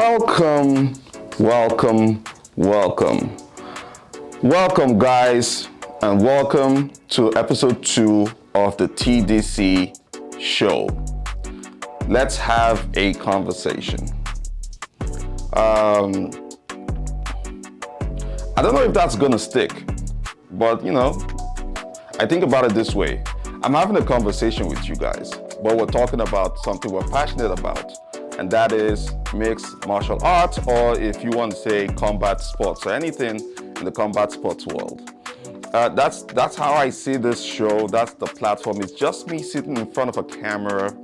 Welcome, welcome, welcome. Welcome, guys, and welcome to episode 2 of the TDC show. Let's have a conversation. I don't know if that's gonna stick, but I think about it this way. I'm having a conversation with you guys, but we're talking about something we're passionate about, and that is mixed martial arts, or if you want to say combat sports, or anything in the combat sports world. That's how I see this show. That's the platform. It's just me sitting in front of a camera,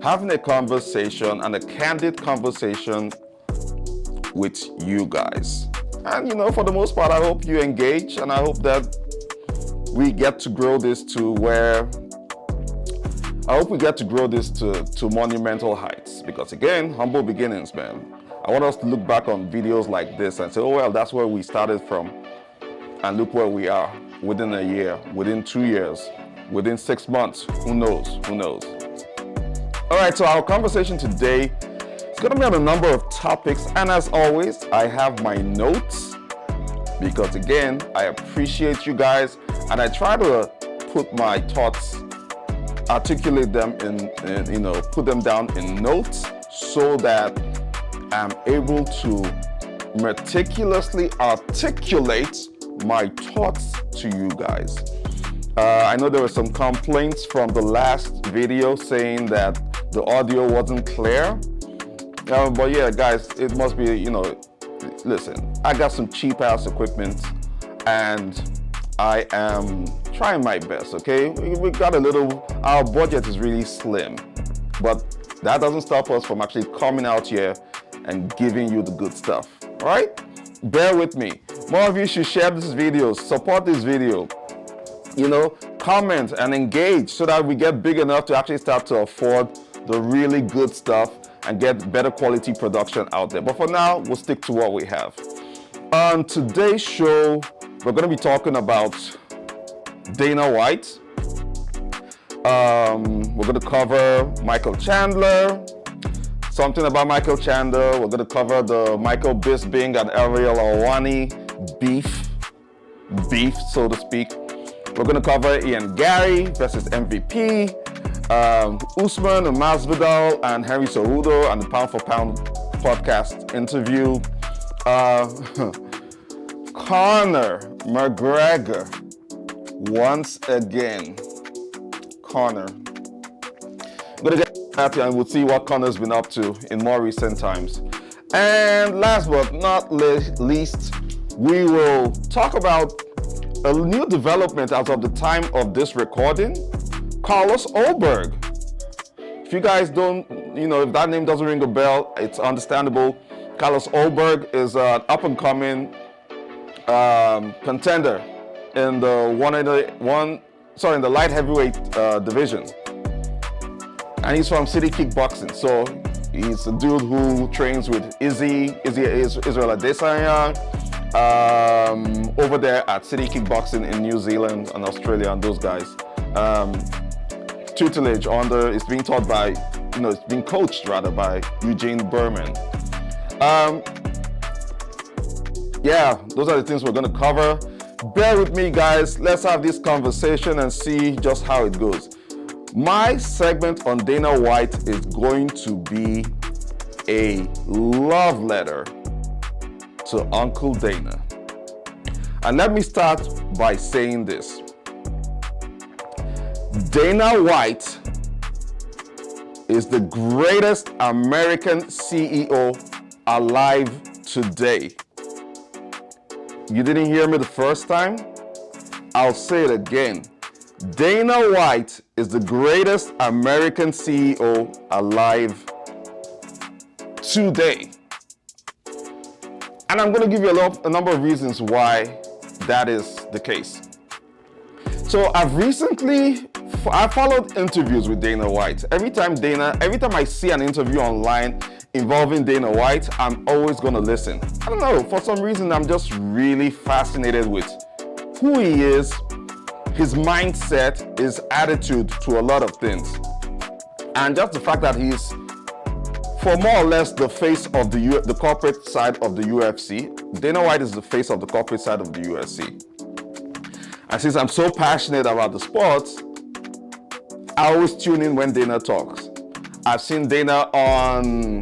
having a conversation, and a candid conversation with you guys. And for the most part, I hope you engage, and I hope that we get to grow this to monumental heights. Because again, humble beginnings, man. I want us to look back on videos like this and say, oh well, that's where we started from. And look where we are within a year, within 2 years, within 6 months. Who knows? All right, so our conversation today is going to be on a number of topics. And as always, I have my notes because again, I appreciate you guys. And I try to put my thoughts, articulate them put them down in notes so that I'm able to meticulously articulate my thoughts to you guys. I know there were some complaints from the last video saying that the audio wasn't clear. But yeah, guys, it must be, listen, I got some cheap ass equipment and I am trying my best, okay? We got our budget is really slim, but that doesn't stop us from actually coming out here and giving you the good stuff, all right? Bear with me. More of you should share this video, support this video, comment and engage so that we get big enough to actually start to afford the really good stuff and get better quality production out there. But for now, we'll stick to what we have. On today's show, we're going to be talking about Dana White. We're going to cover Micheal Chandler, something about Micheal Chandler. We're going to cover the Michael Bisping and Ariel Helwani beef, so to speak. We're going to cover Garry versus MVP, Usman and Masvidal and Henry Cejudo and the Pound for Pound podcast interview. Conor McGregor, once again. Conor. I'm gonna get happy and we'll see what Conor's been up to in more recent times. And last but not least, we will talk about a new development as of the time of this recording. Carlos Ulber. If you guys don't, if that name doesn't ring a bell, it's understandable. Carlos Ulber is an up-and-coming contender in the light heavyweight division, and he's from City Kickboxing. So he's a dude who trains with Israel Adesanya over there at City Kickboxing in New Zealand and Australia, and those guys. Tutelage it's being taught by, it's being coached rather by Eugene Berman. Yeah, those are the things we're going to cover. Bear with me, guys. Let's have this conversation and see just how it goes. My segment on Dana White is going to be a love letter to Uncle Dana. And let me start by saying this. Dana White is the greatest American CEO alive today. You didn't hear me the first time? I'll say it again. Dana White is the greatest American CEO alive today. And I'm going to give you a number of reasons why that is the case. So I followed interviews with Dana White. Every time I see an interview online involving Dana White, I'm always going to listen. I don't know, for some reason, I'm just really fascinated with who he is, his mindset, his attitude to a lot of things. And just the fact that he's for more or less the face of the corporate side of the UFC. Dana White is the face of the corporate side of the UFC. And since I'm so passionate about the sports, I always tune in when Dana talks. I've seen Dana on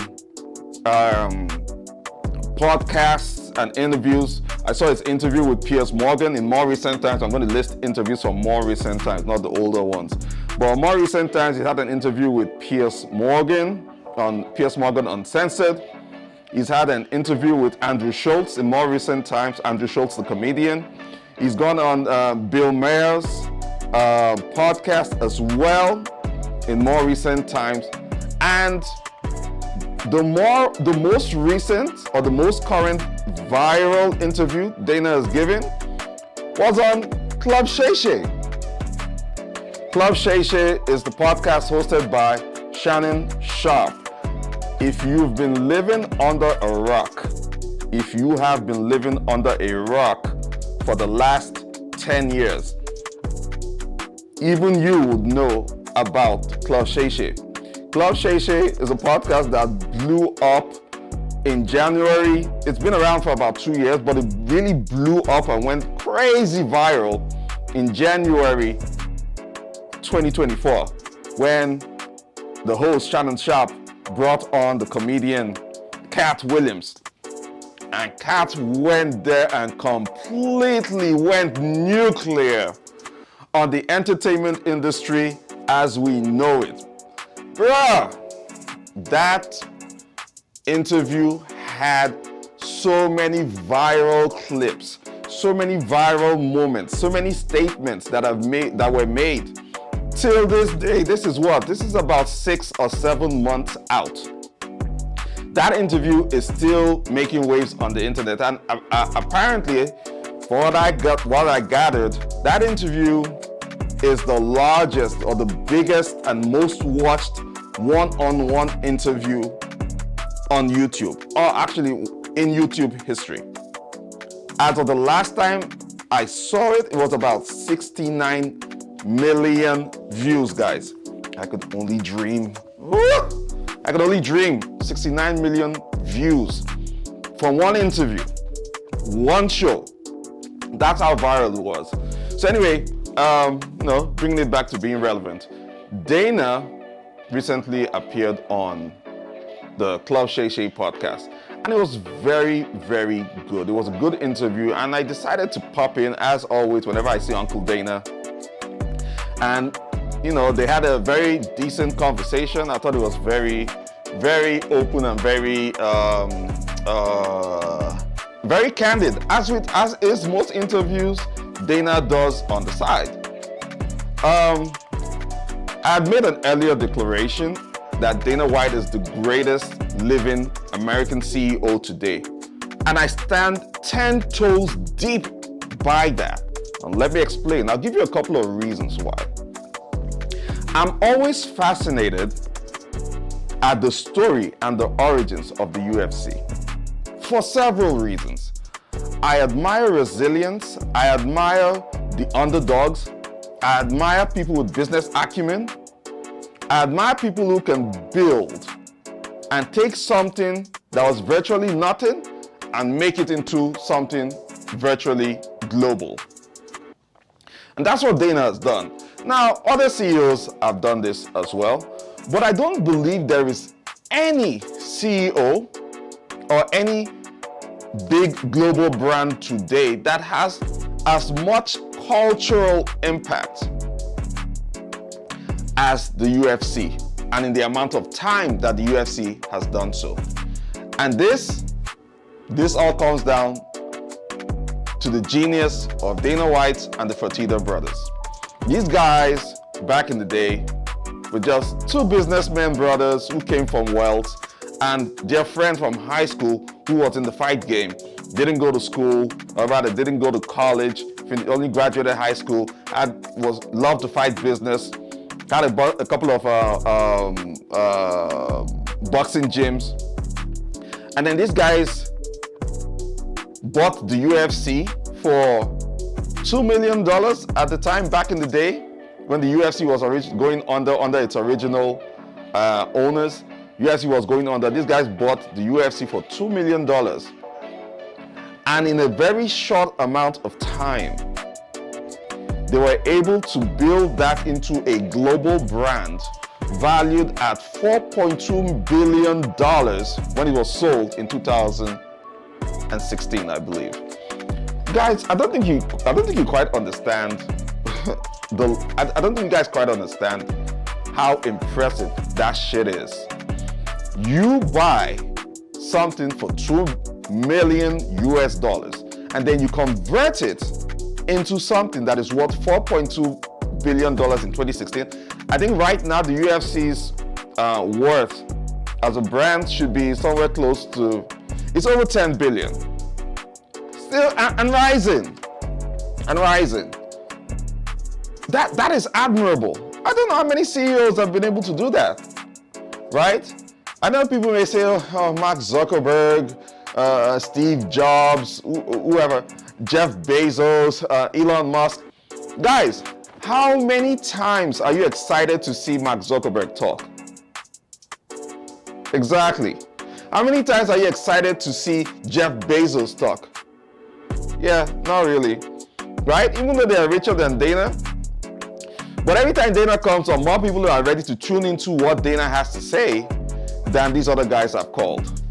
podcasts and interviews. I saw his interview with Piers Morgan in more recent times. I'm going to list interviews from more recent times, not the older ones. But in more recent times, he had an interview with Piers Morgan Uncensored. He's had an interview with Andrew Schultz in more recent times, Andrew Schultz, the comedian. He's gone on Bill Maher's podcast as well in more recent times. And the most recent or the most current viral interview Dana has given was on Club Shay Shay. Club Shay Shay is the podcast hosted by Shannon Sharp. If you've been living under a rock, if you have been living under a rock for the last 10 years, even you would know about Club Shay Shay. Club Shay Shay is a podcast that blew up in January. It's been around for about 2 years, but it really blew up and went crazy viral in January 2024 when the host Shannon Sharp brought on the comedian Cat Williams. And Cat went there and completely went nuclear on the entertainment industry as we know it. Bruh, that interview had so many viral clips, so many viral moments, so many statements that were made. Till this day, this is about 6 or 7 months out. That interview is still making waves on the internet, and apparently, for what I gathered, that interview is the largest or the biggest and most watched one-on-one interview on YouTube, or actually in YouTube history. As of the last time I saw it, it was about 69 million views, guys. I could only dream. I could only dream. 69 million views from one interview, one show. That's how viral it was. So anyway, bringing it back to being relevant. Dana recently appeared on the Club Shay Shay podcast, and it was very, very good. It was a good interview, and I decided to pop in as always whenever I see Uncle Dana. And they had a very decent conversation. I thought it was very, very open and very, very candid, as is most interviews Dana does on the side. I had made an earlier declaration that Dana White is the greatest living American CEO today, and I stand 10 toes deep by that. And let me explain. I'll give you a couple of reasons why. I'm always fascinated at the story and the origins of the UFC for several reasons. I admire resilience. I admire the underdogs. I admire people with business acumen. I admire people who can build and take something that was virtually nothing and make it into something virtually global. And that's what Dana has done. Now, other CEOs have done this as well, but I don't believe there is any CEO or any big global brand today that has as much cultural impact as the UFC, and in the amount of time that the UFC has done so. And this all comes down to the genius of Dana White and the Fertitta brothers. These guys, back in the day, were just two businessmen brothers who came from wealth, and their friend from high school who was in the fight game didn't go to school, or rather didn't go to college, only graduated high school, loved to fight business, had a couple of boxing gyms. And then these guys bought the UFC for $2 million at the time, back in the day when the UFC was going under its original owners. UFC was going under, these guys bought the UFC for $2 million. And in a very short amount of time, they were able to build that into a global brand valued at $4.2 billion when it was sold in 2016, I believe. Guys, I don't think you quite understand I don't think you guys quite understand how impressive that shit is. You buy something for $2 million and then you convert it into something that is worth $4.2 billion in 2016. I think right now the UFC's worth as a brand should be somewhere close to, it's over 10 billion. Still and rising. That is admirable. I don't know how many CEOs have been able to do that, right? I know people may say, oh, Mark Zuckerberg, Steve Jobs, whoever, Jeff Bezos, Elon Musk. Guys, how many times are you excited to see Mark Zuckerberg talk? Exactly. How many times are you excited to see Jeff Bezos talk? Yeah, not really, right? Even though they are richer than Dana. But every time Dana comes on, more people are ready to tune into what Dana has to say than these other guys have called.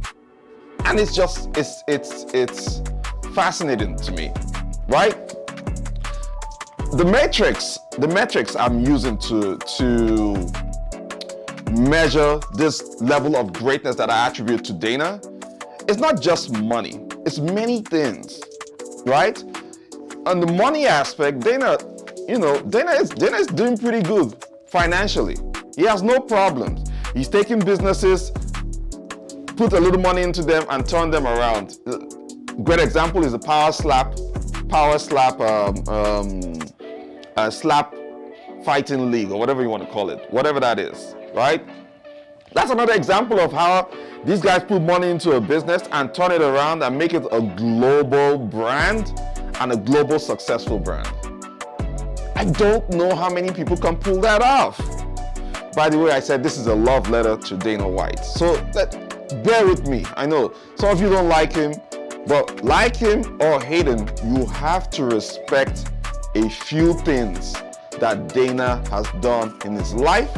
And it's just, it's fascinating to me, right? The metrics I'm using to measure this level of greatness that I attribute to Dana, it's not just money, it's many things, right? On the money aspect, Dana is doing pretty good financially. He has no problems. He's taking businesses, put a little money into them and turn them around. Great example is the slap fighting league, or whatever you want to call it, whatever that is, right? That's another example of how these guys put money into a business and turn it around and make it a global brand and a global successful brand. I don't know how many people can pull that off. By the way, I said this is a love letter to Dana White. So bear with me. I know some of you don't like him, but like him or hate him, you have to respect a few things that Dana has done in his life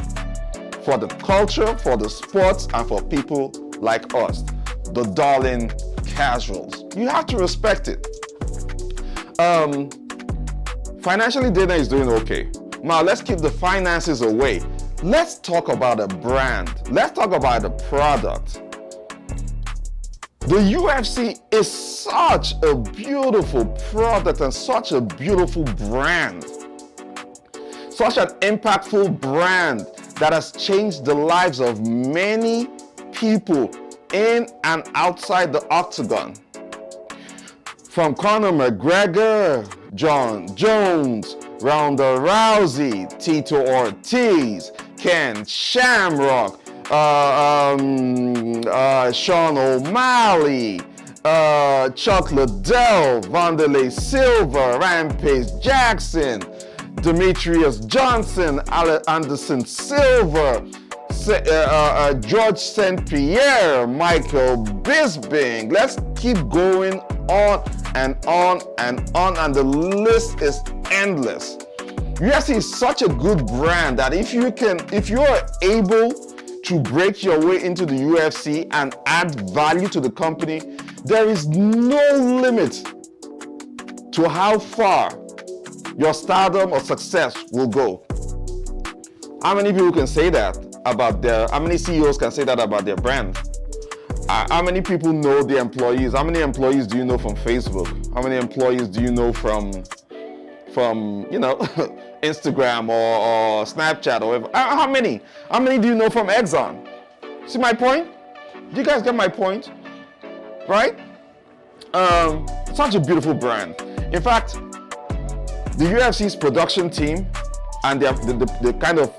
for the culture, for the sports, and for people like us, the darling casuals. You have to respect it. Financially, Dana is doing okay. Now, let's keep the finances away. Let's talk about a brand. Let's talk about a product. The UFC is such a beautiful product and such a beautiful brand. Such an impactful brand that has changed the lives of many people in and outside the octagon. From Conor McGregor, John Jones, Ronda Rousey, Tito Ortiz, Ken Shamrock, Sean O'Malley, Chuck Liddell, Wanderlei Silva, Rampage Jackson, Demetrius Johnson, Anderson Silva, George St. Pierre, Micheal Bisping. Let's keep going on and on and on, and the list is endless. UFC is such a good brand that if you are able to break your way into the UFC and add value to the company, there is no limit to how far your stardom or success will go. How many people can say that about how many CEOs can say that about their brand? How many people know the employees? How many employees do you know from Facebook? How many employees do you know from Instagram or Snapchat or whatever? How many? How many do you know from Exxon? See my point? Do you guys get my point? Right? Such a beautiful brand. In fact, the UFC's production team and the kind of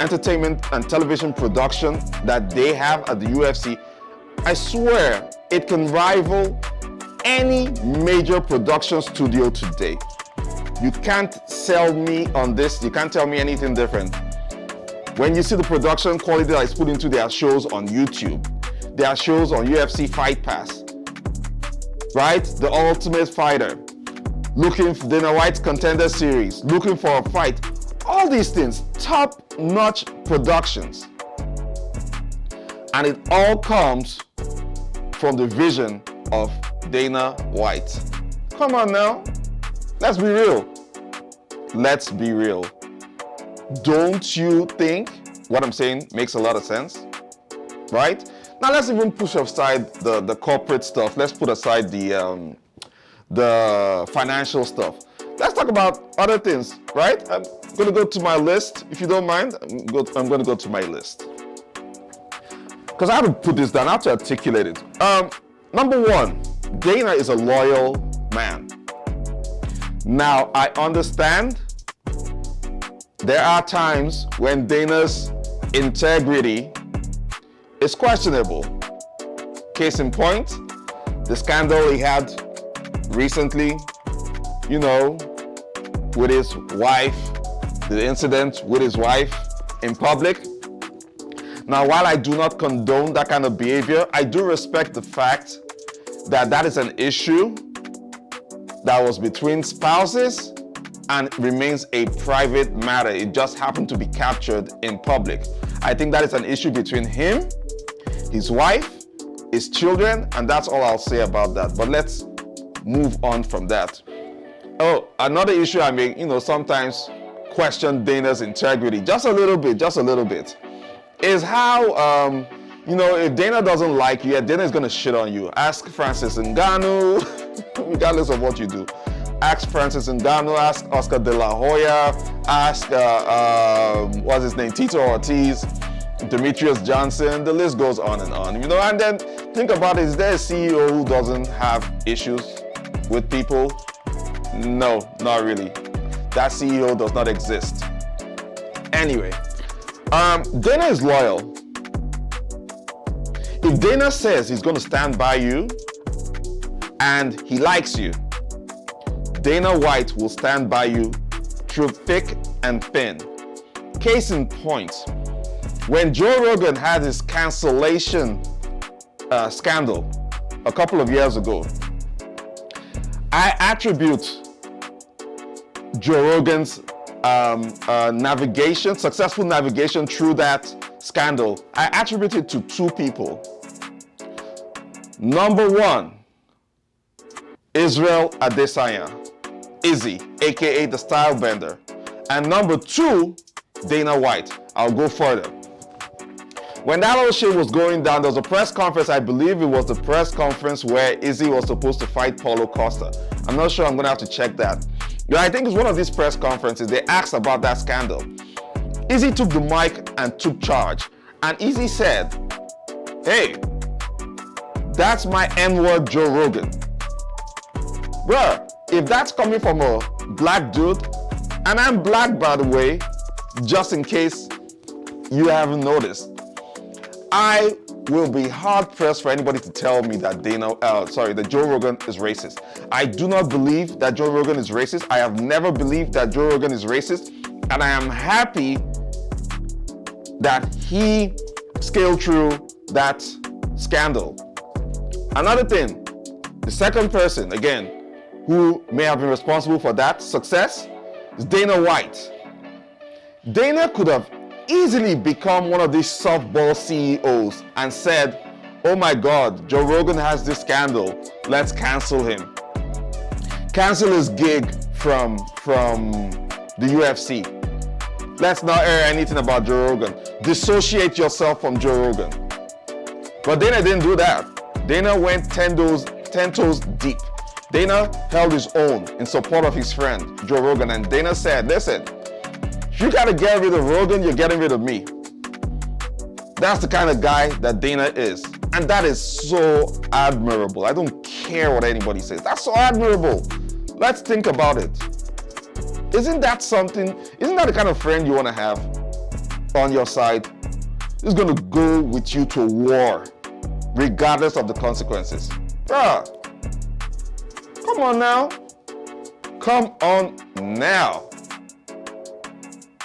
entertainment and television production that they have at the UFC, I swear it can rival any major production studio today. You can't sell me on this. You can't tell me anything different. When you see the production quality that is put into their shows on YouTube, their shows on UFC Fight Pass, right? The Ultimate Fighter, looking for Dana White's Contender Series, looking for a fight, all these things, top-notch productions. And it all comes from the vision of Dana White. Come on now, let's be real. Let's be real. Don't you think what I'm saying makes a lot of sense? Right? Now let's even push aside the corporate stuff. Let's put aside the financial stuff. Let's talk about other things, right? I'm gonna go to my list, if you don't mind. I'm gonna go to my list. Because I have to put this down, I have to articulate it. Number one, Dana is a loyal man. Now, I understand there are times when Dana's integrity is questionable. Case in point, the scandal he had recently, you know, with his wife, the incident with his wife in public. Now, while I do not condone that kind of behavior, I do respect the fact that that is an issue that was between spouses and remains a private matter. It just happened to be captured in public. I think that is an issue between him, his wife, his children, and that's all I'll say about that. But let's move on from that. Oh, another issue I may, sometimes question Dana's integrity, just a little bit, is how, if Dana doesn't like you, Dana is gonna shit on you. Ask Francis Ngannou, regardless of what you do. Ask Francis Ngannou, ask Oscar De La Hoya, ask, what's his name, Tito Ortiz, Demetrius Johnson, the list goes on, and then think about it, is there a CEO who doesn't have issues with people? No, not really. That CEO does not exist. Anyway, Dana is loyal. If Dana says he's going to stand by you and he likes you, Dana White will stand by you through thick and thin. Case in point, when Joe Rogan had his cancellation scandal a couple of years ago, I attribute Joe Rogan's successful navigation through that scandal, I attribute it to two people. Number one, Israel Adesanya, Izzy, aka the Style Bender. And number two, Dana White. I'll go further. When that whole shit was going down, there was a press conference, I believe it was the press conference where Izzy was supposed to fight Paulo Costa. I'm not sure, I'm gonna have to check that. I think it's one of these press conferences, they asked about that scandal. Izzy took the mic and took charge. And Izzy said, hey, that's my N-word Joe Rogan. Bruh, if that's coming from a black dude, and I'm black by the way, just in case you haven't noticed, I will be hard pressed for anybody to tell me that that Joe Rogan is racist. I do not believe that Joe Rogan is racist. I have never believed that Joe Rogan is racist, and I am happy that he scaled through that scandal. Another thing, the second person, again, who may have been responsible for that success is Dana White. Dana could have easily become one of these softball CEOs and said, oh my God, Joe Rogan has this scandal, let's cancel him. Cancel his gig from the UFC. Let's not air anything about Joe Rogan. Dissociate yourself from Joe Rogan. But Dana didn't do that. Dana went 10 toes deep. Dana held his own in support of his friend, Joe Rogan, and Dana said, listen, you gotta get rid of Rogan, you're getting rid of me. That's the kind of guy that Dana is. And that is so admirable. I don't care what anybody says. That's so admirable. Let's think about it. Isn't that the kind of friend you want to have on your side? Who's going to go with you to war, regardless of the consequences? Bruh, come on now. Come on now.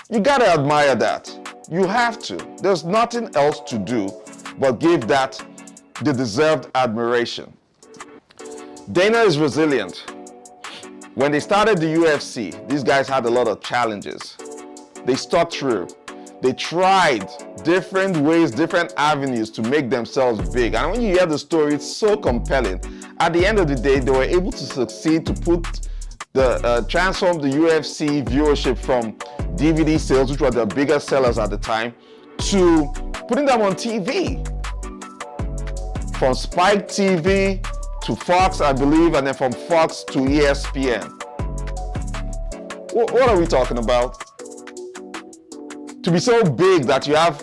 You gotta admire that. You have to. There's nothing else to do but give that the deserved admiration. Dana is resilient. When they started the UFC, these guys had a lot of challenges. They stuck through. They tried different ways, different avenues to make themselves big. And when you hear the story, it's so compelling. At the end of the day, they were able to succeed to transform the UFC viewership from DVD sales, which were the biggest sellers at the time, to putting them on TV. From Spike TV to Fox, I believe, and then from Fox to ESPN. What are we talking about? To be so big that you have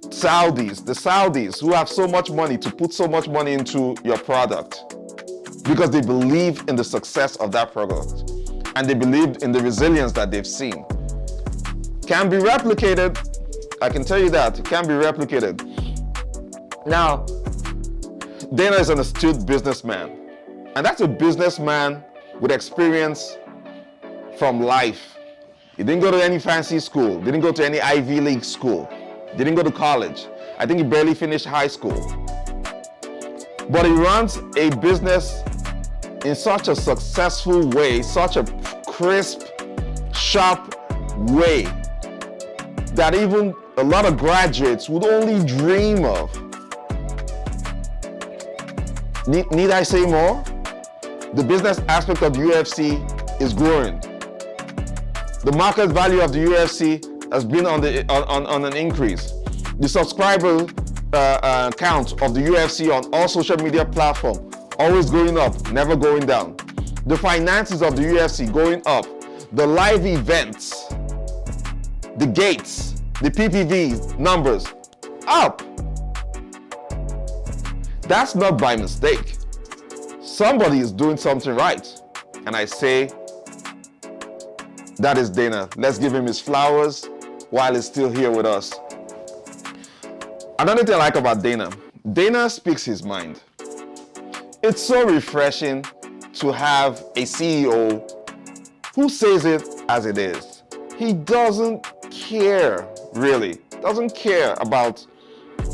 the Saudis who have so much money to put so much money into your product because they believe in the success of that product and they believed in the resilience that they've seen. Can be replicated. I can tell you that. It can be replicated. Now, Dana is an astute businessman, and that's a businessman with experience from life. He didn't go to any fancy school, didn't go to any Ivy League school, didn't go to college. I think he barely finished high school. But he runs a business in such a successful way, such a crisp, sharp way, that even a lot of graduates would only dream of. Need I say more? The business aspect of the UFC is growing. The market value of the UFC has been on an increase. The subscriber count of the UFC on all social media platforms always going up, never going down. The finances of the UFC going up. The live events, the gates, the PPV numbers up. That's not by mistake. Somebody is doing something right. And I say, that is Dana. Let's give him his flowers while he's still here with us. Another thing I like about Dana, Dana speaks his mind. It's so refreshing to have a CEO who says it as it is. He doesn't care, really. Doesn't care about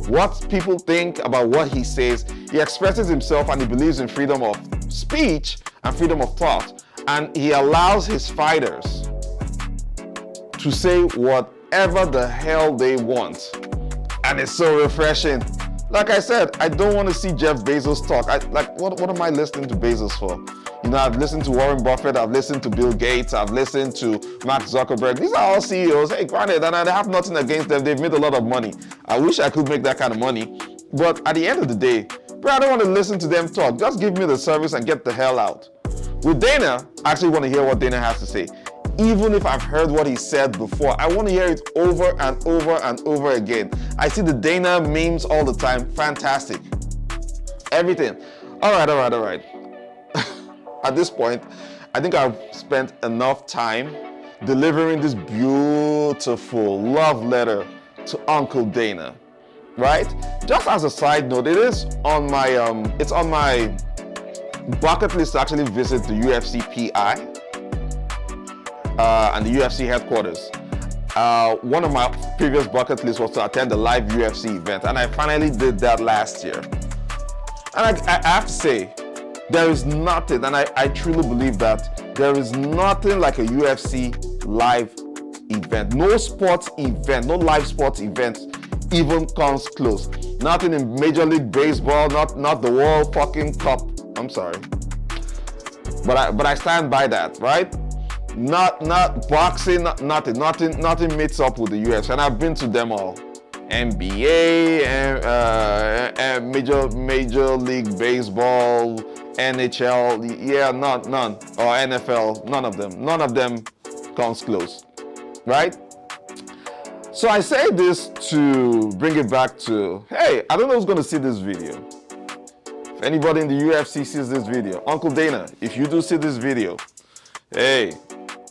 what people think, about what he says. He expresses himself and he believes in freedom of speech and freedom of thought. And he allows his fighters to say whatever the hell they want. And it's so refreshing. Like I said, I don't want to see Jeff Bezos talk. What am I listening to Bezos for? You know, I've listened to Warren Buffett, I've listened to Bill Gates, I've listened to Mark Zuckerberg. These are all CEOs. Hey, granted, and I have nothing against them. They've made a lot of money. I wish I could make that kind of money. But at the end of the day, bro, I don't want to listen to them talk. Just give me the service and get the hell out. With Dana, I actually want to hear what Dana has to say. Even if I've heard what he said before, I want to hear it over and over and over again. I see the Dana memes all the time. Fantastic. Everything. All right. At this point, I think I've spent enough time delivering this beautiful love letter to Uncle Dana, right? Just as a side note, it is on my it's on my bucket list to actually visit the UFC PI and the UFC headquarters. One of my previous bucket lists was to attend a live UFC event, and I finally did that last year. And I have to say, there is nothing, and I truly believe that there is nothing like a UFC live event. No sports event, no live sports event even comes close. Nothing in Major League Baseball, not the World fucking Cup. I'm sorry, but I stand by that, right? Not boxing, nothing meets up with the UFC, and I've been to them all. NBA, Major League Baseball, NHL, yeah, none, or NFL, none of them comes close, right? So I say this to bring it back to, hey, I don't know who's going to see this video. If anybody in the UFC sees this video, Uncle Dana, if you do see this video, hey,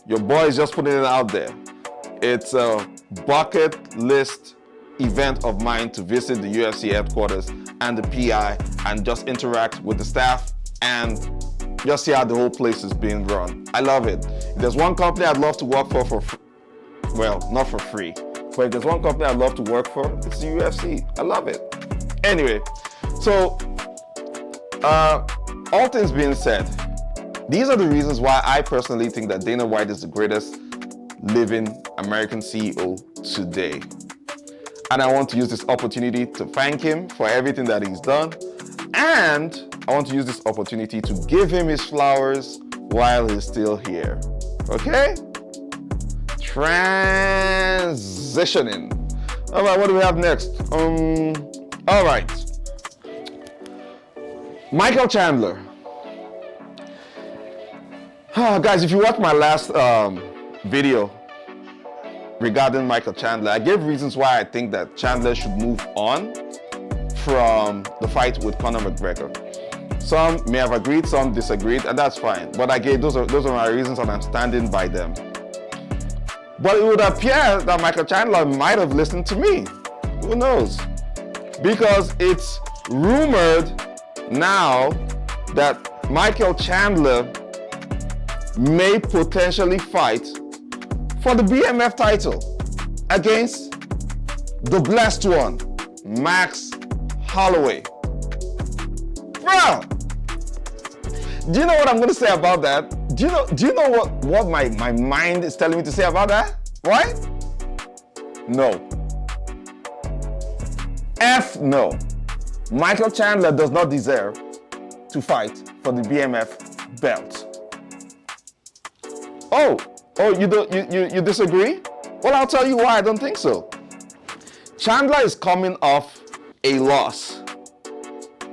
your boy is just putting it out there. It's a bucket list event of mine to visit the UFC headquarters and the PI and just interact with the staff and just see how the whole place is being run. I love it. If there's one company I'd love to work for well, not for free, But if there's one company I love to work for, it's the UFC. I love it. Anyway, so all things being said, these are the reasons why I personally think that Dana White is the greatest living American CEO today. And I want to use this opportunity to thank him for everything that he's done. And I want to use this opportunity to give him his flowers while he's still here. Okay? Transitioning. All right, what do we have next? All right. Micheal Chandler. Guys, if you watched my last video regarding Micheal Chandler, I gave reasons why I think that Chandler should move on from the fight with Conor McGregor. Some may have agreed, some disagreed, and that's fine. But I gave those are my reasons, and I'm standing by them. But it would appear that Micheal Chandler might have listened to me. Who knows? Because it's rumored now that Micheal Chandler may potentially fight for the BMF title against the blessed one, Max Holloway. Bro, do you know what I'm going to say about that? Do you know what my mind is telling me to say about that? Right? No. F no. Micheal Chandler does not deserve to fight for the BMF belt. Oh, you disagree? Well, I'll tell you why I don't think so. Chandler is coming off a loss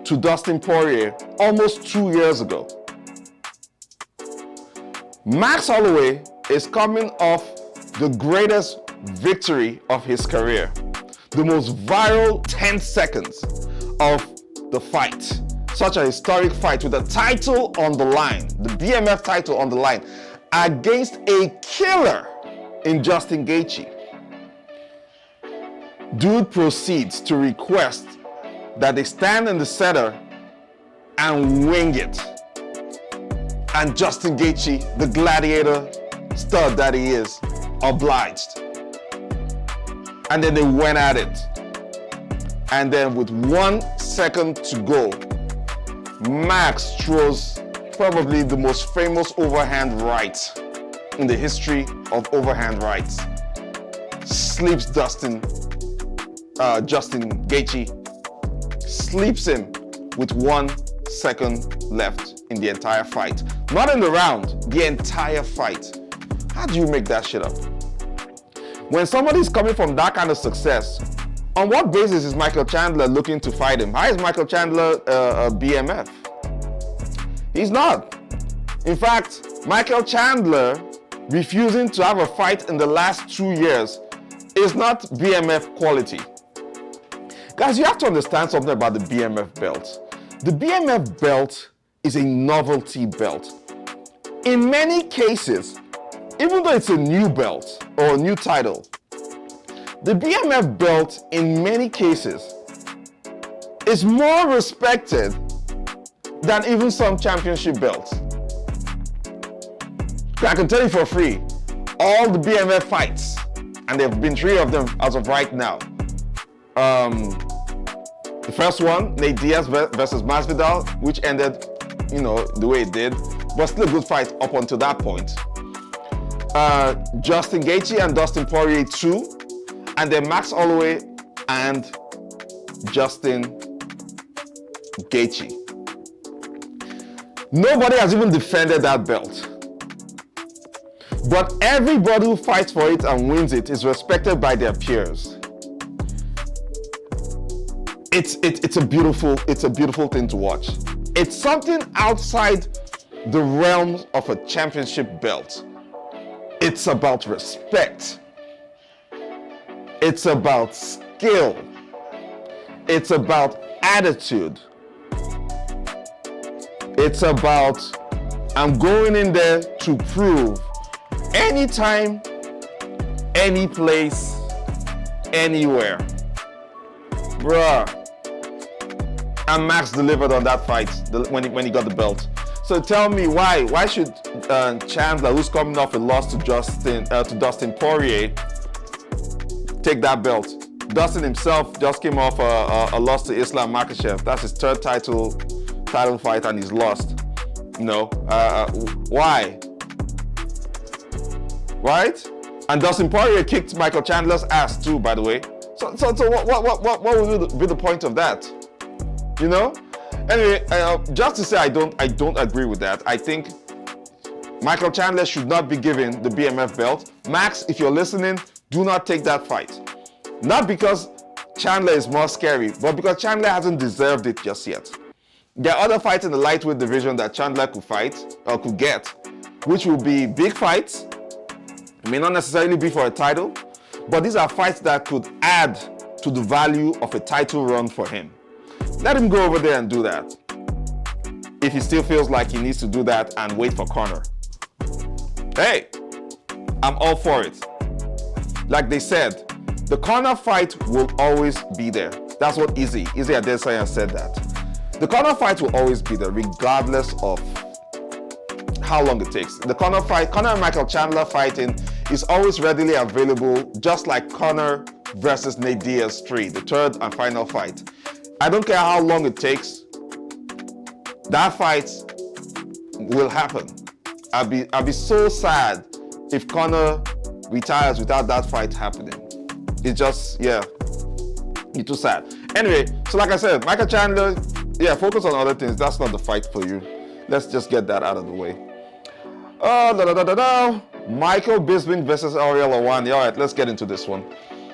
to Dustin Poirier almost 2 years ago. Max Holloway is coming off the greatest victory of his career, the most viral 10 seconds of the fight. Such a historic fight with the title on the line, the BMF title on the line, against a killer in Justin Gaethje. Dude proceeds to request that they stand in the center and wing it. And Justin Gaethje, the gladiator stud that he is, obliged. And then they went at it. And then with 1 second to go, Max throws probably the most famous overhand right in the history of overhand rights. Sleeps Justin Gaethje, sleeps him with 1 second left in the entire fight. Not in the round, the entire fight. How do you make that shit up? When somebody's coming from that kind of success, on what basis is Micheal Chandler looking to fight him? How is Micheal Chandler a BMF? He's not. In fact, Micheal Chandler refusing to have a fight in the last 2 years is not BMF quality. Guys, you have to understand something about the BMF belt. The BMF belt is a novelty belt. In many cases, even though it's a new belt or a new title, the BMF belt in many cases is more respected than even some championship belts. I can tell you for free, all the BMF fights, and there have been 3 of them as of right now. The first one, Nate Diaz versus Masvidal, which ended, the way it did, but still a good fight up until that point. Justin Gaethje and Dustin Poirier 2, and then Max Holloway and Justin Gaethje. Nobody has even defended that belt. But everybody who fights for it and wins it is respected by their peers. It's a beautiful thing to watch. It's something outside the realms of a championship belt. It's about respect. It's about skill. It's about attitude. It's about, I'm going in there to prove anytime, any place, anywhere. Bruh. And Max delivered on that fight when he got the belt. So tell me why should Chandler, who's coming off a loss to Dustin Poirier, take that belt. Dustin himself just came off a loss to Islam Makhachev. That's his third title fight, and he's lost. You know, why? Right? And Dustin Poirier kicked Micheal Chandler's ass too, by the way. So what would be the point of that? You know? Anyway, just to say I don't agree with that. I think Micheal Chandler should not be given the BMF belt. Max, if you're listening, do not take that fight. Not because Chandler is more scary, but because Chandler hasn't deserved it just yet. There are other fights in the lightweight division that Chandler could fight or could get, which will be big fights. It may not necessarily be for a title, but these are fights that could add to the value of a title run for him. Let him go over there and do that. If he still feels like he needs to do that and wait for Conor. Hey, I'm all for it. Like they said, the Conor fight will always be there. That's what Izzy Adesanya said that. The Conor fight will always be there, regardless of how long it takes. The Conor fight, Conor and Micheal Chandler fighting is always readily available, just like Conor versus Nate Diaz 3, the third and final fight. I don't care how long it takes, that fight will happen. I'll be so sad if Conor retires without that fight happening. It's just, yeah, it's too sad. Anyway, so like I said, Micheal Chandler, yeah, focus on other things. That's not the fight for you. Let's just get that out of the way. Michael Bisping versus Ariel Helwani. All right, let's get into this one.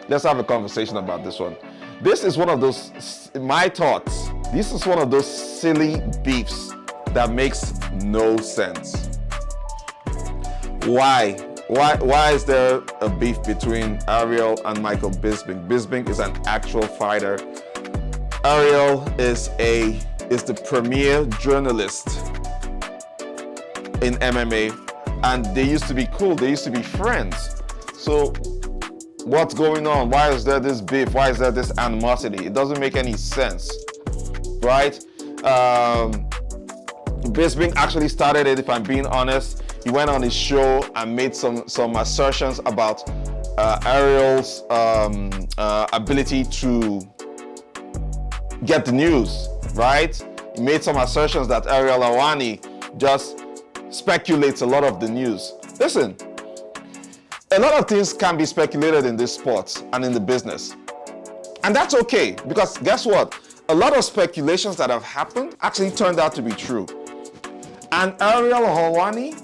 Let's have a conversation about this one. This is one of those, my thoughts, this is one of those silly beefs that makes no sense. Why is there a beef between Ariel and Michael Bisping? Bisping is an actual fighter. Ariel is the premier journalist in MMA, and they used to be cool. They used to be friends. So what's going on? Why is there this beef? Why is there this animosity? It doesn't make any sense, right? Bisping actually started it, if I'm being honest. He went on his show and made some assertions about Ariel's ability to get the news, right? He made some assertions that Ariel Helwani just speculates a lot of the news. Listen, a lot of things can be speculated in this sport and in the business. And that's okay, because guess what? A lot of speculations that have happened actually turned out to be true. And Ariel Helwani,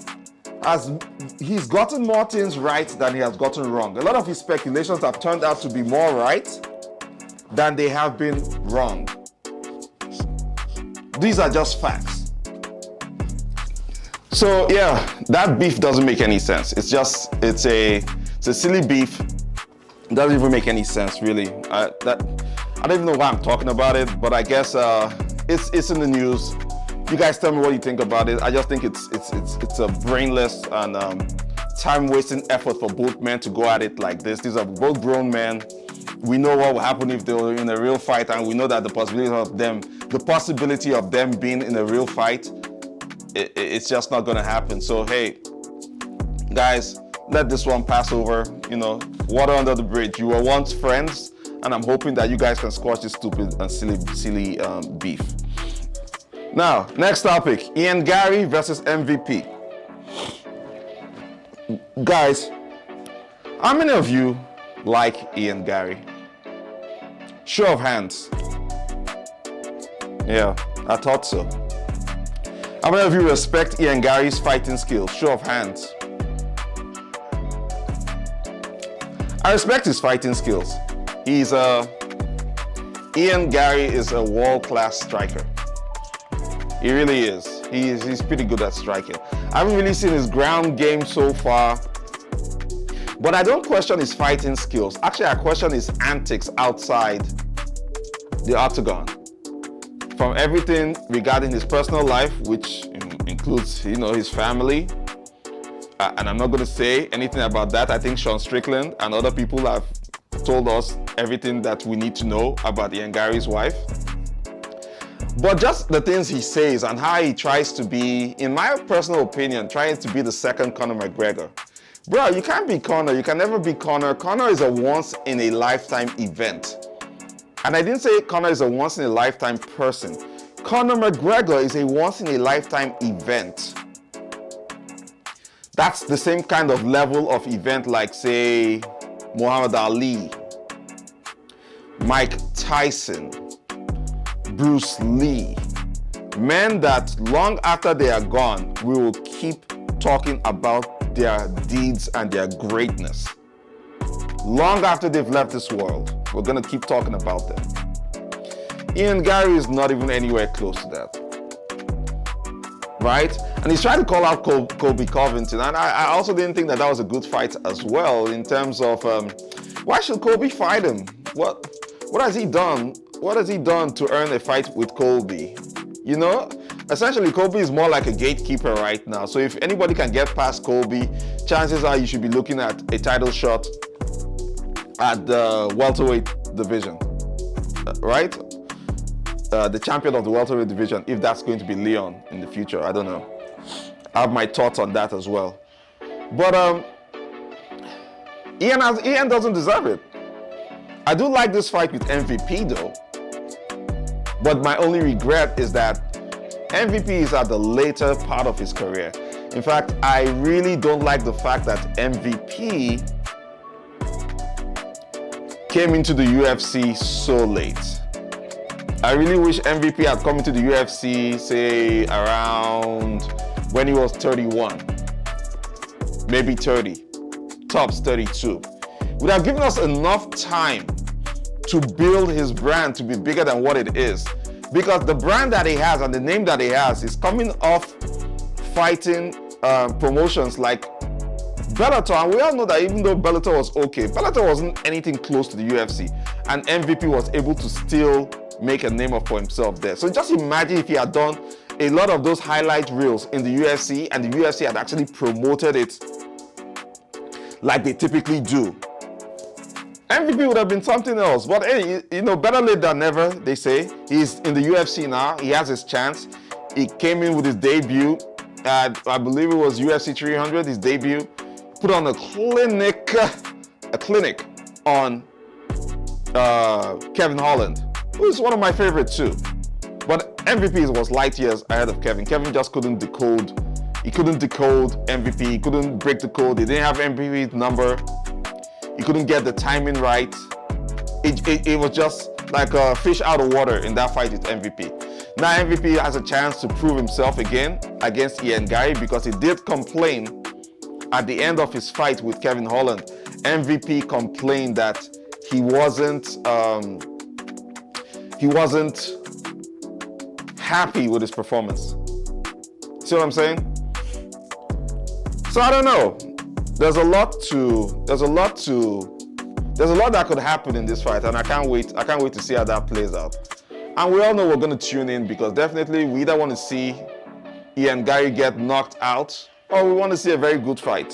he's gotten more things right than he has gotten wrong. A lot of his speculations have turned out to be more right than they have been wrong. These are just facts. So yeah, that beef doesn't make any sense. It's a silly beef. It doesn't even make any sense, really. I don't even know why I'm talking about it, but I guess it's in the news. You guys tell me what you think about it. I just think it's a brainless and time-wasting effort for both men to go at it like this. These are both grown men. We know what will happen if they were in a real fight, and we know that the possibility of them being in a real fight, it's just not gonna happen. So hey, guys, let this one pass over. You know, water under the bridge. You were once friends, and I'm hoping that you guys can squash this stupid and silly beef. Now, next topic, Garry versus MVP. Guys, how many of you like Garry? Show of hands. Yeah, I thought so. How many of you respect Garry's fighting skills? Show of hands. I respect his fighting skills. Garry is a world-class striker. He really is. He's pretty good at striking. I haven't really seen his ground game so far, but I don't question his fighting skills. Actually, I question his antics outside the octagon. From everything regarding his personal life, which includes, his family, and I'm not going to say anything about that. I think Sean Strickland and other people have told us everything that we need to know about Garry's wife. But just the things he says and how he tries to be, in my personal opinion, trying to be the second Conor McGregor. Bro, you can't be Conor. You can never be Conor. Conor is a once-in-a-lifetime event. And I didn't say Conor is a once-in-a-lifetime person. Conor McGregor is a once-in-a-lifetime event. That's the same kind of level of event like, say, Muhammad Ali, Mike Tyson, Bruce Lee. Men that long after they are gone, we will keep talking about their deeds and their greatness. Long after they've left this world, we're going to keep talking about them. Garry is not even anywhere close to that. Right? And he's trying to call out Colby Covington. And I also didn't think that was a good fight as well in terms of why should Colby fight him? What has he done? What has he done to earn a fight with Colby? You know, essentially Colby is more like a gatekeeper right now. So if anybody can get past Colby, chances are you should be looking at a title shot at the welterweight division, right? The champion of the welterweight division, if that's going to be Leon in the future, I don't know. I have my thoughts on that as well. But Ian doesn't deserve it. I do like this fight with MVP though. But my only regret is that MVP is at the later part of his career. In fact, I really don't like the fact that MVP came into the UFC so late. I really wish MVP had come into the UFC, say, around when he was 31, maybe 30, tops 32. Would have given us enough time to build his brand to be bigger than what it is. Because the brand that he has and the name that he has is coming off fighting promotions like Bellator. And we all know that even though Bellator was okay, Bellator wasn't anything close to the UFC. And MVP was able to still make a name for himself there. So just imagine if he had done a lot of those highlight reels in the UFC and the UFC had actually promoted it like they typically do. MVP would have been something else. But hey, you know, better late than never, they say. He's in the UFC now. He has his chance. He came in with his debut at, I believe it was UFC 300, his debut. Put on a clinic on Kevin Holland, who is one of my favorites too. But MVP was light years ahead of Kevin. Kevin just couldn't decode. He couldn't decode MVP. He couldn't break the code. He didn't have MVP's number. He couldn't get the timing right. It was just like a fish out of water in that fight with MVP. Now MVP has a chance to prove himself again against Garry because he did complain at the end of his fight with Kevin Holland. MVP complained that he wasn't happy with his performance. See what I'm saying? So I don't know. There's a lot that could happen in this fight, and I can't wait to see how that plays out. And we all know we're going to tune in because definitely we either want to see Garry get knocked out or we want to see a very good fight.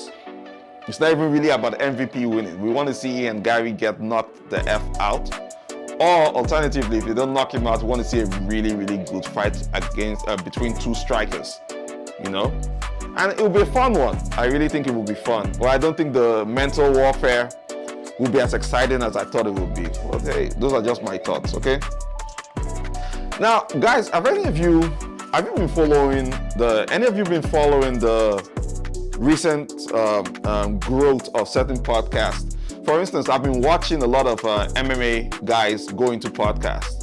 It's not even really about MVP winning. We want to see Garry get knocked the F out. Or alternatively, if they don't knock him out, we want to see a really, really good fight between two strikers, you know? And it will be a fun one. I really think it will be fun. But I don't think the mental warfare will be as exciting as I thought it would be. But hey, those are just my thoughts, okay? Now, guys, have any of you been following the recent growth of certain podcasts? For instance, I've been watching a lot of MMA guys go into podcasting.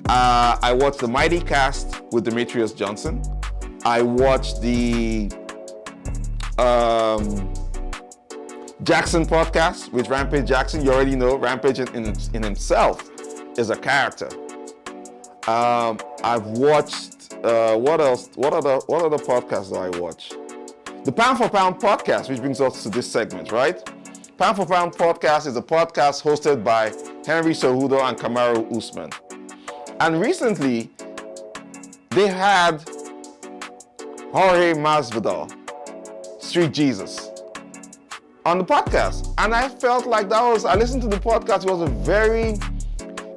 I watched the Mighty Cast with Demetrius Johnson. I watched the Jackson podcast with Rampage Jackson. You already know Rampage in himself is a character. I've watched what else? What other podcasts do I watch? The Pound for Pound podcast, which brings us to this segment, right? Pound for Pound podcast is a podcast hosted by Henry Cejudo and Kamaru Usman. And recently, they had Jorge Masvidal, Street Jesus, on the podcast. And I felt like I listened to the podcast, it was a very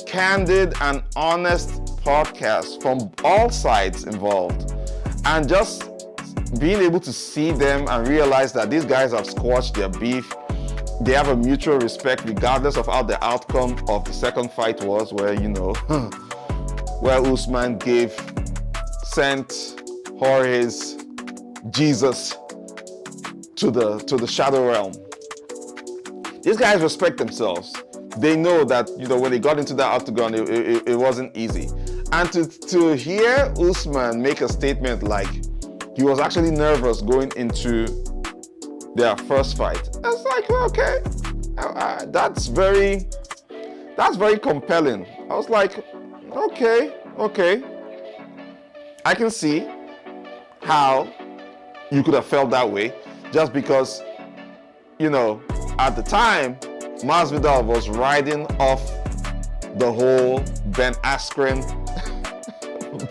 candid and honest podcast from all sides involved. And just being able to see them and realize that these guys have squashed their beef, they have a mutual respect regardless of how the outcome of the second fight was, where, you know, where Usman sent Jorge's Jesus to the shadow realm. These guys respect themselves. They know that, you know, when they got into that octagon, it wasn't easy. And to hear Usman make a statement like he was actually nervous going into their first fight, it's like, okay, that's very compelling. I was like, okay, I can see how you could have felt that way, just because, you know, at the time, Masvidal was riding off the whole Ben Askren.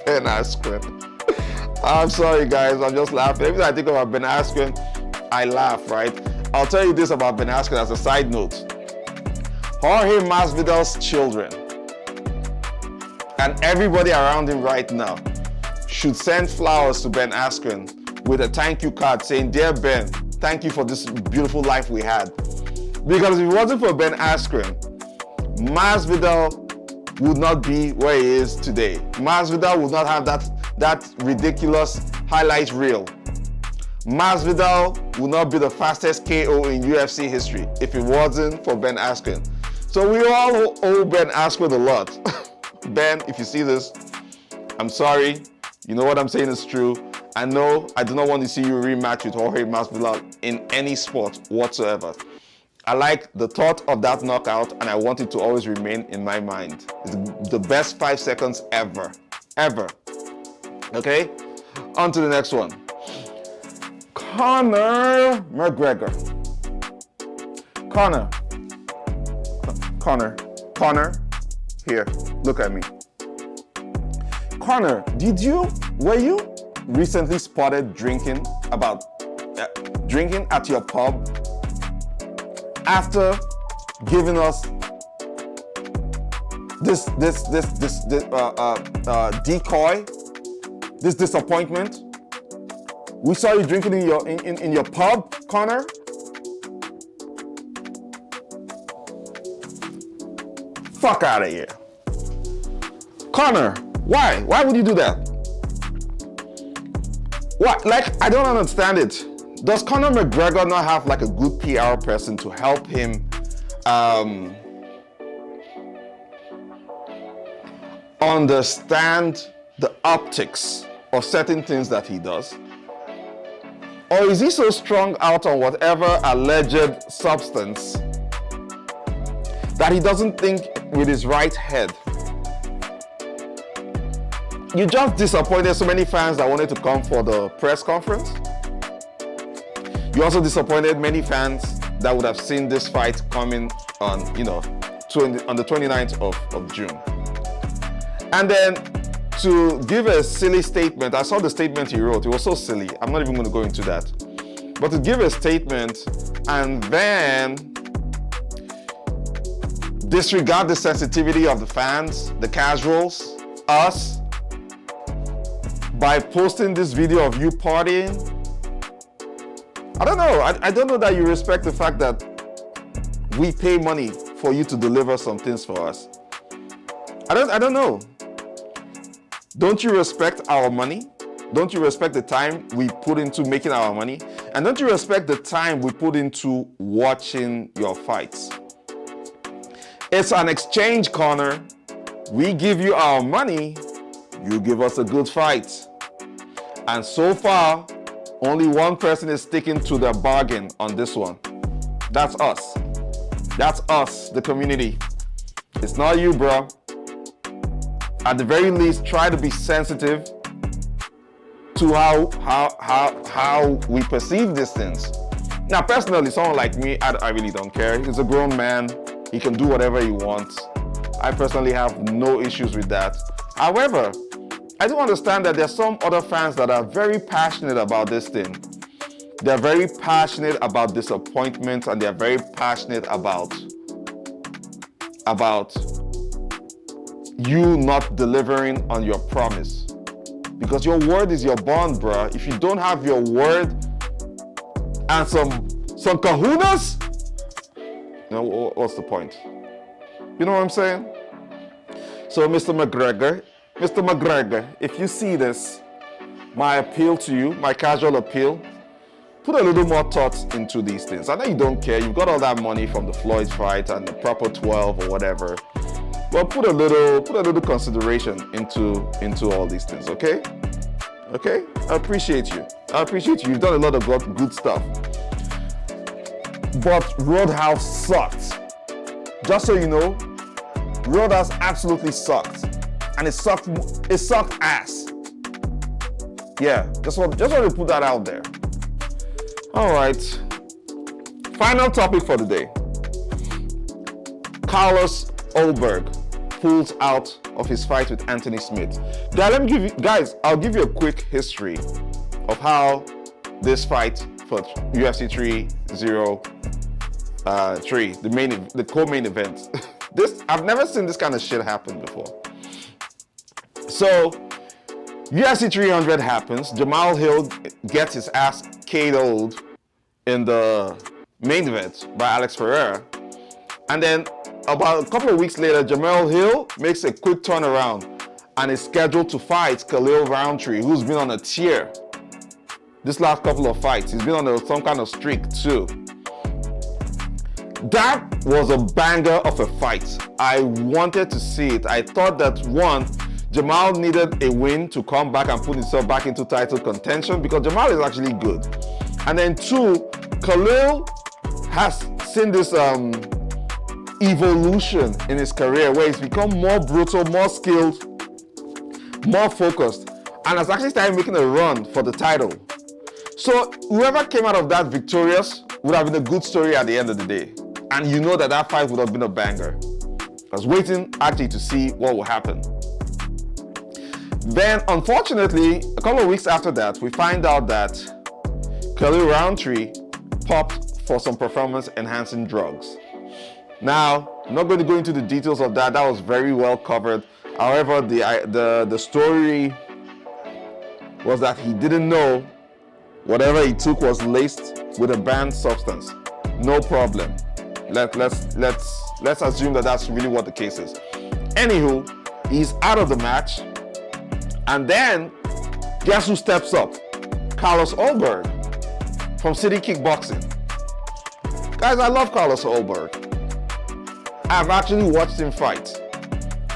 Ben Askren. I'm sorry, guys, I'm just laughing. Every time I think about Ben Askren, I laugh, right? I'll tell you this about Ben Askren as a side note. Jorge Masvidal's children and everybody around him right now should send flowers to Ben Askren with a thank you card saying, "Dear Ben, thank you for this beautiful life we had." Because if it wasn't for Ben Askren, Masvidal would not be where he is today. Masvidal would not have that ridiculous highlight reel. Masvidal would not be the fastest KO in UFC history if it wasn't for Ben Askren. So we all owe Ben Askren a lot. Ben, if you see this, I'm sorry. You know what I'm saying is true. I know I do not want to see you rematch with Jorge Masvidal in any sport whatsoever. I like the thought of that knockout, and I want it to always remain in my mind. It's the best 5 seconds ever. Okay? On to the next one. Conor McGregor. Conor, here, look at me. Conor, were you recently spotted drinking at your pub after giving us this decoy, this disappointment? We saw you drinking in your pub, Conor. Fuck out of here. Conor, why? Why would you do that? What? Like, I don't understand it. Does Conor McGregor not have like a good PR person to help him understand the optics of certain things that he does? Or is he so strung out on whatever alleged substance that he doesn't think with his right head? You just disappointed so many fans that wanted to come for the press conference. You also disappointed many fans that would have seen this fight coming on, on the 29th of June. And then to give a silly statement, I saw the statement he wrote, it was so silly, I'm not even going to go into that. But to give a statement and then disregard the sensitivity of the fans, the casuals, us, by posting this video of you partying. I don't know. I don't know that you respect the fact that we pay money for you to deliver some things for us. I don't know. Don't you respect our money? Don't you respect the time we put into making our money? And don't you respect the time we put into watching your fights? It's an exchange, Conor. We give you our money, you give us a good fight. And so far, only one person is sticking to their bargain on this one. That's us. That's us, the community. It's not you, bro. At the very least, try to be sensitive to how we perceive these things. Now, personally, someone like me, I really don't care. He's a grown man. He can do whatever he wants. I personally have no issues with that. However, I do understand that there's some other fans that are very passionate about this thing. They're very passionate about disappointment, and they're very passionate about you not delivering on your promise. because your word is your bond, bruh. If you don't have your word and some kahunas, what's the point? You know what I'm saying? So, Mr. McGregor, if you see this, my appeal to you, my casual appeal, put a little more thought into these things. I know you don't care. You've got all that money from the Floyd fight and the proper 12 or whatever. But put a little consideration into all these things, okay? Okay? I appreciate you. You've done a lot of good stuff. But Roadhouse sucked. Just so you know, Roadhouse absolutely sucked. And it sucked ass. Yeah, just want to put that out there. All right. Final topic for the day. Carlos Ulber pulls out of his fight with Anthony Smith. I'll give you a quick history of how this fight for UFC 303, the co-main event. I've never seen this kind of shit happen before. So, UFC 300 happens. Jamal Hill gets his ass KO'd in the main event by Alex Pereira. And then about a couple of weeks later, Jamal Hill makes a quick turnaround and is scheduled to fight Khalil Roundtree, who's been on a tear this last couple of fights. He's been on some kind of streak too. That was a banger of a fight. I wanted to see it. I thought that one, Jamal needed a win to come back and put himself back into title contention because Jamal is actually good. And then two, Khalil has seen this evolution in his career where he's become more brutal, more skilled, more focused, and has actually started making a run for the title. So whoever came out of that victorious would have been a good story at the end of the day. And you know that fight would have been a banger. I was waiting actually to see what would happen. Then, unfortunately, a couple of weeks after that, we find out that Khalil Roundtree popped for some performance-enhancing drugs. Now, I'm not going to go into the details of that. That was very well covered. However, the story was that he didn't know whatever he took was laced with a banned substance. No problem. Let's assume that that's really what the case is. Anywho, he's out of the match. And then, guess who steps up? Carlos Ulber from City Kickboxing. Guys, I love Carlos Ulber. I've actually watched him fight.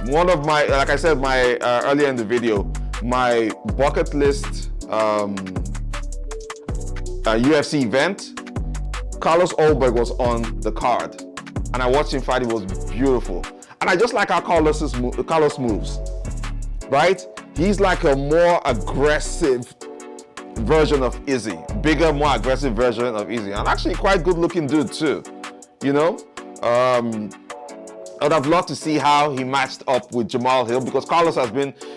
One of my, like I said earlier in the video, my bucket list UFC event, Carlos Ulber was on the card. And I watched him fight, it was beautiful. And I just like how Carlos moves, right? He's like a more aggressive version of Izzy. Bigger, more aggressive version of Izzy. And actually quite good looking dude too, you know? I would have loved to see how he matched up with Jamal Hill because Carlos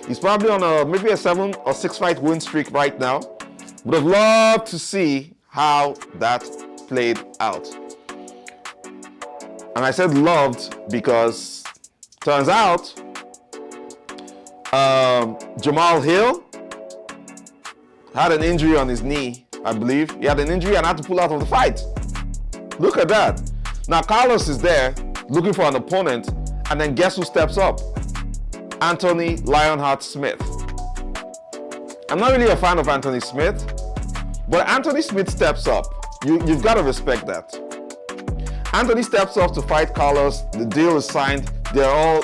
he's probably on maybe a 7 or 6 fight win streak right now. Would have loved to see how that played out. And I said loved because turns out Jamal Hill had an injury on his knee, I believe. He had an injury and had to pull out of the fight. Look at that. Now Carlos is there looking for an opponent, and then guess who steps up? Anthony Lionheart Smith. I'm not really a fan of Anthony Smith, but Anthony Smith steps up. You've got to respect that. Anthony steps up to fight Carlos. The deal is signed. They're all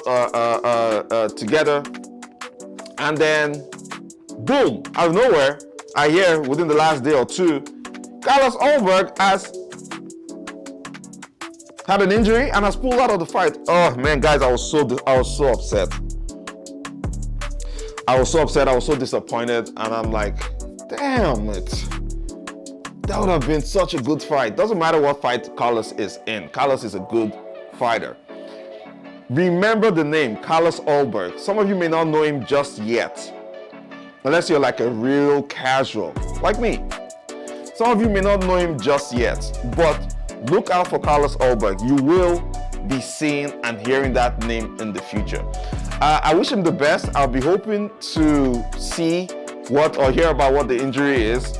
together. And then, boom, out of nowhere, I hear within the last day or two, Carlos Ulber has had an injury and has pulled out of the fight. Oh man, guys, I was so upset. I was so disappointed, and I'm like, damn it. That would have been such a good fight. Doesn't matter what fight Carlos is in. Carlos is a good fighter. Remember the name, Carlos Ulber. Some of you may not know him just yet, unless you're like a real casual, like me. Some of you may not know him just yet, but look out for Carlos Ulber. You will be seeing and hearing that name in the future. I wish him the best. I'll be hoping to see what or hear about what the injury is.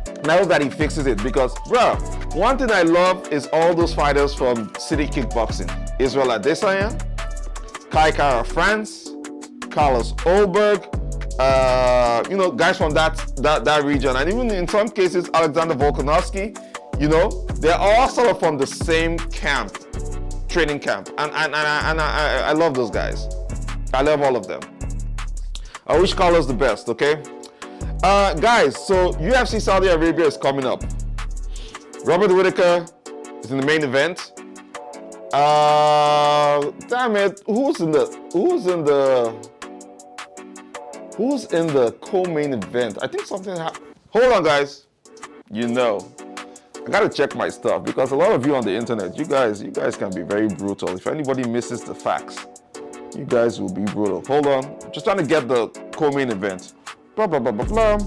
And I hope that he fixes it because, bro, one thing I love is all those fighters from City Kickboxing. Israel Adesanya, Kai Kara France, Carlos Ulber, you know, guys from that region, and even in some cases Alexander Volkanovski, you know, they're all sort of from the same camp, training camp, and I love those guys. I love all of them. I wish Carlos the best. Okay, guys. So UFC Saudi Arabia is coming up. Robert Whittaker is in the main event. Damn it! Who's in the co-main event? I think something happened. Hold on, guys. You know, I gotta check my stuff because a lot of you on the internet, you guys can be very brutal. If anybody misses the facts, you guys will be brutal. Hold on, I'm just trying to get the co-main event. Blah blah blah blah blah.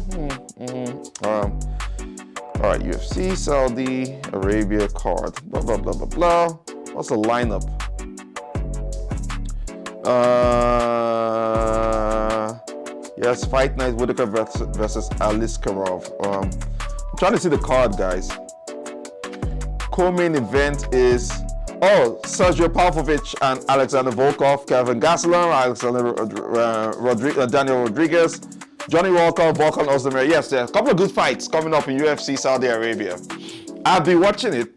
All right, UFC Saudi Arabia card. Blah blah blah blah blah. What's the lineup? Yes, Fight Night Whittaker versus Aliskerov. I'm trying to see the card, guys. Co-main event is Sergio Pavlovich and Alexander Volkov, Kevin Gastelum, Daniel Rodriguez, Johnny Walker, Volkan Ozdemir. Yes, there are a couple of good fights coming up in UFC Saudi Arabia. I'll be watching it.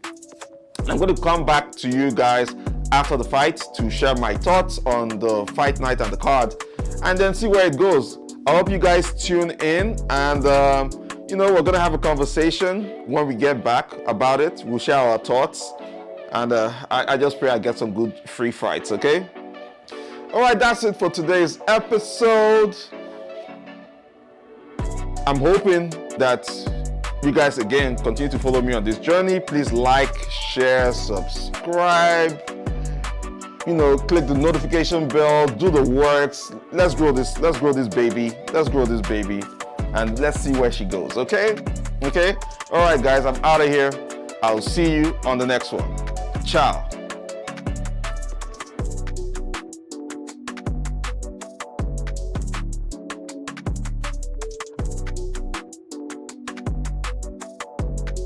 I'm going to come back to you guys after the fight to share my thoughts on the fight night and the card, and then see where it goes. I hope you guys tune in, and you know, we're gonna have a conversation when we get back about it. We'll share our thoughts, and I just pray I get some good free fights. Okay. All right, that's it for today's episode. I'm hoping that you guys again continue to follow me on this journey. Please like, share, subscribe. You know, click the notification bell, do the works. Let's grow this baby. Let's grow this baby. And let's see where she goes, okay? Okay? All right, guys, I'm out of here. I'll see you on the next one. Ciao.